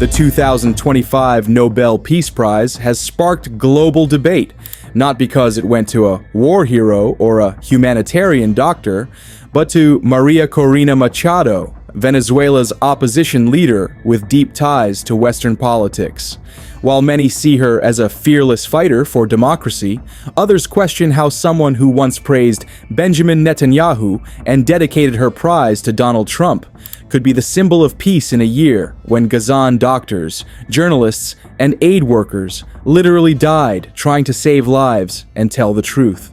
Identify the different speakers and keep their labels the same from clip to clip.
Speaker 1: The 2025 Nobel Peace Prize has sparked global debate, not because it went to a war hero or a humanitarian doctor, but to Maria Corina Machado, Venezuela's opposition leader with deep ties to Western politics. While many see her as a fearless fighter for democracy, others question how someone who once praised Benjamin Netanyahu and dedicated her prize to Donald Trump could be the symbol of peace in a year when Gazan doctors, journalists, and aid workers literally died trying to save lives and tell the truth.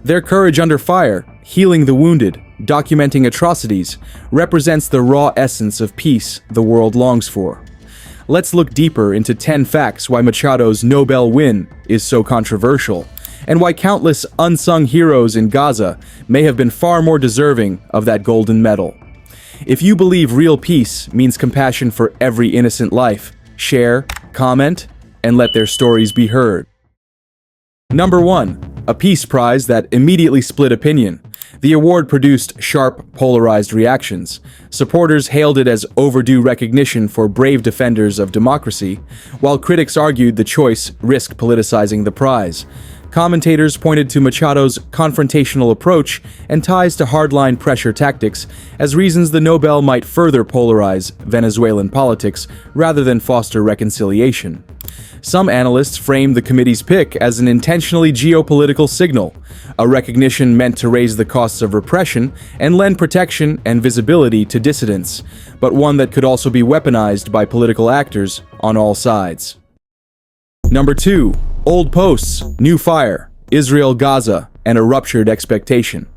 Speaker 1: Their courage under fire, healing the wounded, documenting atrocities, represents the raw essence of peace the world longs for. Let's look deeper into 10 facts why Machado's Nobel win is so controversial, and why countless unsung heroes in Gaza may have been far more deserving of that golden medal. If you believe real peace means compassion for every innocent life, share, comment, and let their stories be heard. Number 1. A peace prize that immediately split opinion. The award produced sharp, polarized reactions. Supporters hailed it as overdue recognition for brave defenders of democracy, while critics argued the choice risked politicizing the prize. Commentators pointed to Machado's confrontational approach and ties to hardline pressure tactics as reasons the Nobel might further polarize Venezuelan politics rather than foster reconciliation. Some analysts framed the committee's pick as an intentionally geopolitical signal, a recognition meant to raise the costs of repression and lend protection and visibility to dissidents, but one that could also be weaponized by political actors on all sides. Number 2. Old posts, new fire, Israel-Gaza, and a ruptured expectation.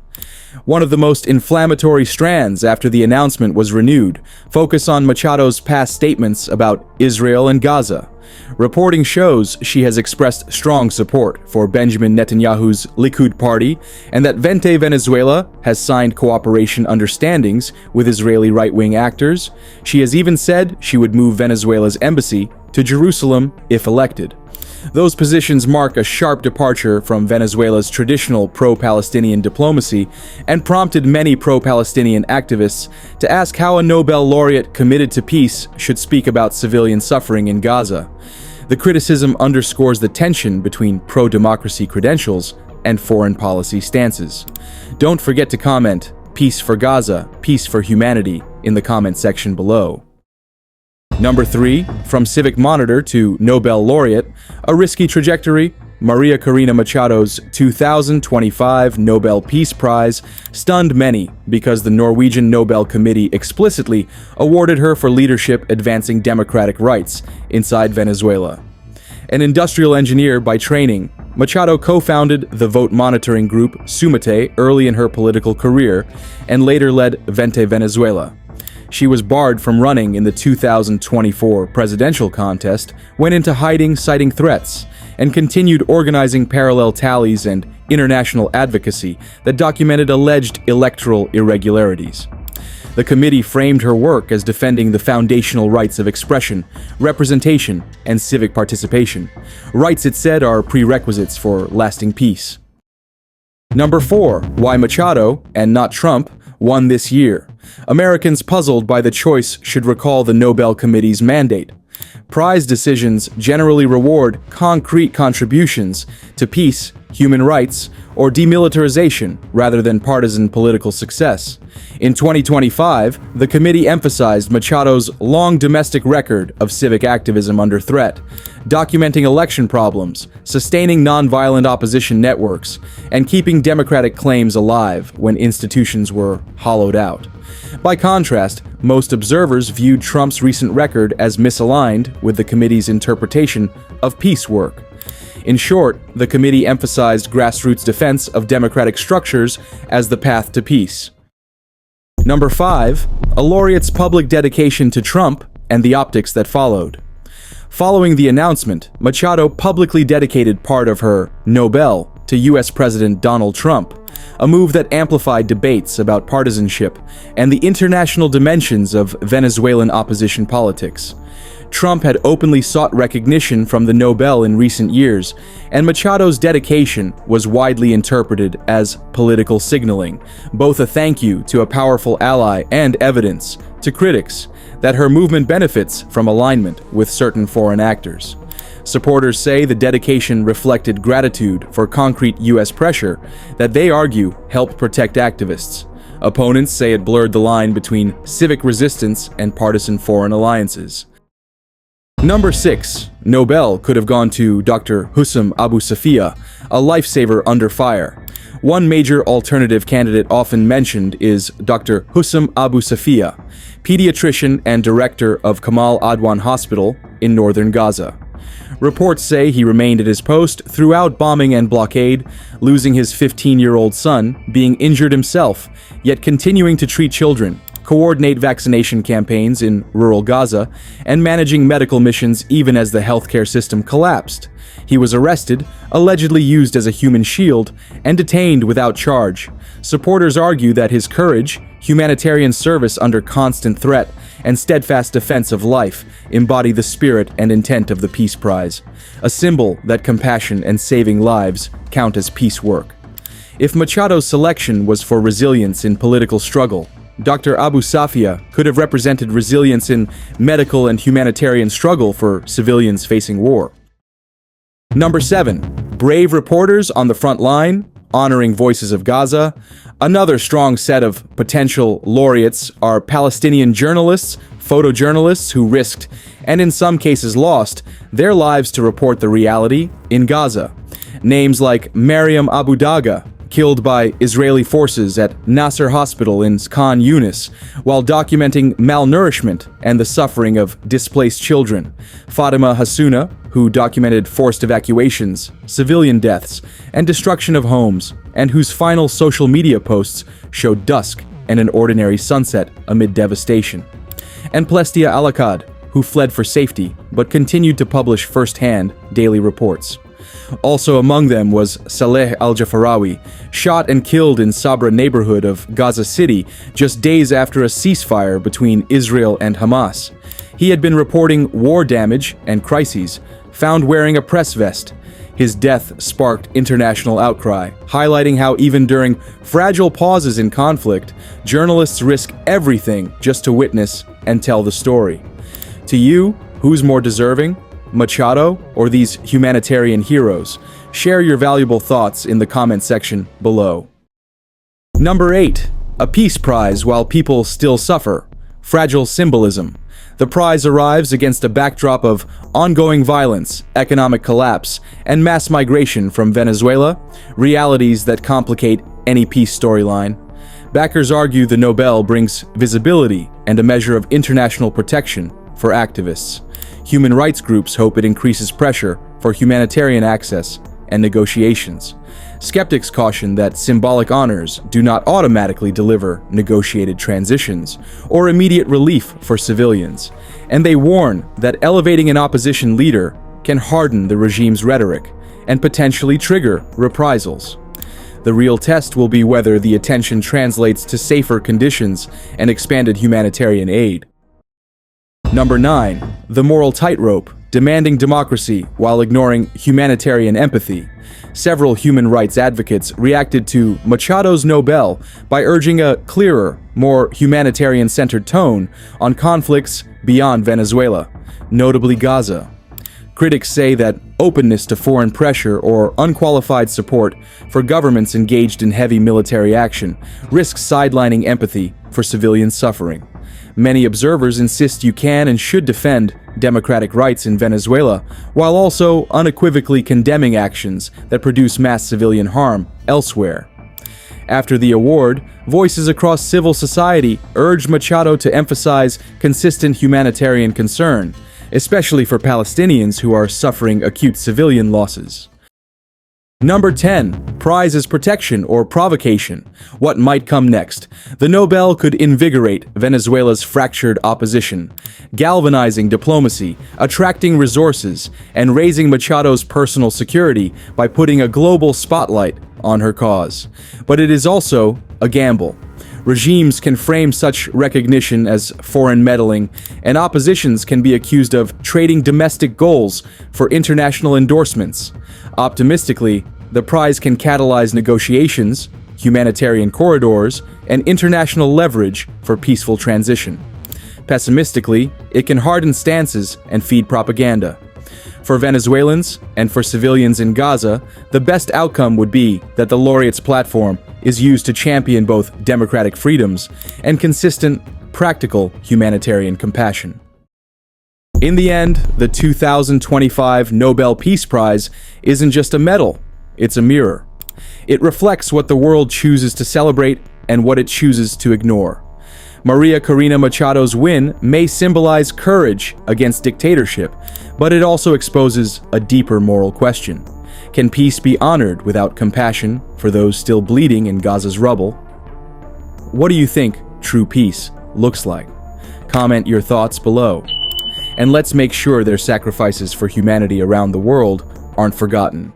Speaker 1: One of the most inflammatory strands after the announcement was renewed, focus on Machado's past statements about Israel and Gaza. Reporting shows she has expressed strong support for Benjamin Netanyahu's Likud party and that Vente Venezuela has signed cooperation understandings with Israeli right-wing actors. She has even said she would move Venezuela's embassy to Jerusalem if elected. Those positions mark a sharp departure from Venezuela's traditional pro-Palestinian diplomacy and prompted many pro-Palestinian activists to ask how a Nobel laureate committed to peace should speak about civilian suffering in Gaza. The criticism underscores the tension between pro-democracy credentials and foreign policy stances. Don't forget to comment, "Peace for Gaza, peace for humanity," in the comment section below. Number 3. From Civic Monitor to Nobel laureate, a risky trajectory. Maria Corina Machado's 2025 Nobel Peace Prize stunned many because the Norwegian Nobel Committee explicitly awarded her for leadership advancing democratic rights inside Venezuela. An industrial engineer by training, Machado co-founded the vote monitoring group Sumite early in her political career and later led Vente Venezuela. She was barred from running in the 2024 presidential contest, went into hiding citing threats, and continued organizing parallel tallies and international advocacy that documented alleged electoral irregularities. The committee framed her work as defending the foundational rights of expression, representation, and civic participation. Rights, it said, are prerequisites for lasting peace. Number 4. Why Machado, and not Trump, won this year. Americans puzzled by the choice should recall the Nobel Committee's mandate. Prize decisions generally reward concrete contributions to peace, human rights, or demilitarization rather than partisan political success. In 2025, the committee emphasized Machado's long domestic record of civic activism under threat, documenting election problems, sustaining nonviolent opposition networks, and keeping democratic claims alive when institutions were hollowed out. By contrast, most observers viewed Trump's recent record as misaligned with the committee's interpretation of peace work. In short, the committee emphasized grassroots defense of democratic structures as the path to peace. Number 5. A laureate's public dedication to Trump and the optics that followed. Following the announcement, Machado publicly dedicated part of her Nobel to U.S. President Donald Trump, a move that amplified debates about partisanship and the international dimensions of Venezuelan opposition politics. Trump had openly sought recognition from the Nobel in recent years, and Machado's dedication was widely interpreted as political signaling, both a thank you to a powerful ally and evidence to critics that her movement benefits from alignment with certain foreign actors. Supporters say the dedication reflected gratitude for concrete U.S. pressure that they argue helped protect activists. Opponents say it blurred the line between civic resistance and partisan foreign alliances. Number 6. Nobel could have gone to Dr. Hussam Abu Safia, a lifesaver under fire. One major alternative candidate often mentioned is Dr. Hussam Abu Safia, pediatrician and director of Kamal Adwan Hospital in northern Gaza. Reports say he remained at his post throughout bombing and blockade, losing his 15-year-old son, being injured himself, yet continuing to treat children, coordinate vaccination campaigns in rural Gaza, and managing medical missions even as the healthcare system collapsed. He was arrested, allegedly used as a human shield, and detained without charge. Supporters argue that his courage, humanitarian service under constant threat, and steadfast defense of life embody the spirit and intent of the Peace Prize, a symbol that compassion and saving lives count as peace work. If Machado's selection was for resilience in political struggle, Dr. Abu Safia could have represented resilience in medical and humanitarian struggle for civilians facing war. Number 7. Brave reporters on the front line, honoring voices of Gaza. Another strong set of potential laureates are Palestinian journalists, photojournalists who risked, and in some cases lost, their lives to report the reality in Gaza. Names like Mariam Abu Daga, killed by Israeli forces at Nasser Hospital in Khan Yunis, while documenting malnourishment and the suffering of displaced children. Fatima Hassouna, who documented forced evacuations, civilian deaths, and destruction of homes, and whose final social media posts showed dusk and an ordinary sunset amid devastation. And Plestia Alakad, who fled for safety but continued to publish first-hand daily reports. Also among them was Saleh al-Jafarawi, shot and killed in Sabra neighborhood of Gaza City just days after a ceasefire between Israel and Hamas. He had been reporting war damage and crises, found wearing a press vest. His death sparked international outcry, highlighting how even during fragile pauses in conflict, journalists risk everything just to witness and tell the story. To you, who's more deserving? Machado or these humanitarian heroes? Share your valuable thoughts in the comment section below. Number 8. A peace prize while people still suffer. Fragile symbolism. The prize arrives against a backdrop of ongoing violence, economic collapse, and mass migration from Venezuela, realities that complicate any peace storyline. Backers argue the Nobel brings visibility and a measure of international protection for activists. Human rights groups hope it increases pressure for humanitarian access and negotiations. Skeptics caution that symbolic honors do not automatically deliver negotiated transitions or immediate relief for civilians, and they warn that elevating an opposition leader can harden the regime's rhetoric and potentially trigger reprisals. The real test will be whether the attention translates to safer conditions and expanded humanitarian aid. Number 9. The moral tightrope, demanding democracy while ignoring humanitarian empathy. Several human rights advocates reacted to Machado's Nobel by urging a clearer, more humanitarian-centered tone on conflicts beyond Venezuela, notably Gaza. Critics say that openness to foreign pressure or unqualified support for governments engaged in heavy military action risks sidelining empathy for civilian suffering. Many observers insist you can and should defend democratic rights in Venezuela, while also unequivocally condemning actions that produce mass civilian harm elsewhere. After the award, voices across civil society urged Machado to emphasize consistent humanitarian concern, especially for Palestinians who are suffering acute civilian losses. Number 10. Prize as protection or provocation. What might come next? The Nobel could invigorate Venezuela's fractured opposition, galvanizing diplomacy, attracting resources, and raising Machado's personal security by putting a global spotlight on her cause. But it is also a gamble. Regimes can frame such recognition as foreign meddling, and oppositions can be accused of trading domestic goals for international endorsements. Optimistically, the prize can catalyze negotiations, humanitarian corridors, and international leverage for peaceful transition. Pessimistically, it can harden stances and feed propaganda. For Venezuelans and for civilians in Gaza, the best outcome would be that the laureate's platform is used to champion both democratic freedoms and consistent, practical humanitarian compassion. In the end, the 2025 Nobel Peace Prize isn't just a medal, it's a mirror. It reflects what the world chooses to celebrate and what it chooses to ignore. Maria Corina Machado's win may symbolize courage against dictatorship, but it also exposes a deeper moral question. Can peace be honored without compassion for those still bleeding in Gaza's rubble? What do you think true peace looks like? Comment your thoughts below. And let's make sure their sacrifices for humanity around the world aren't forgotten.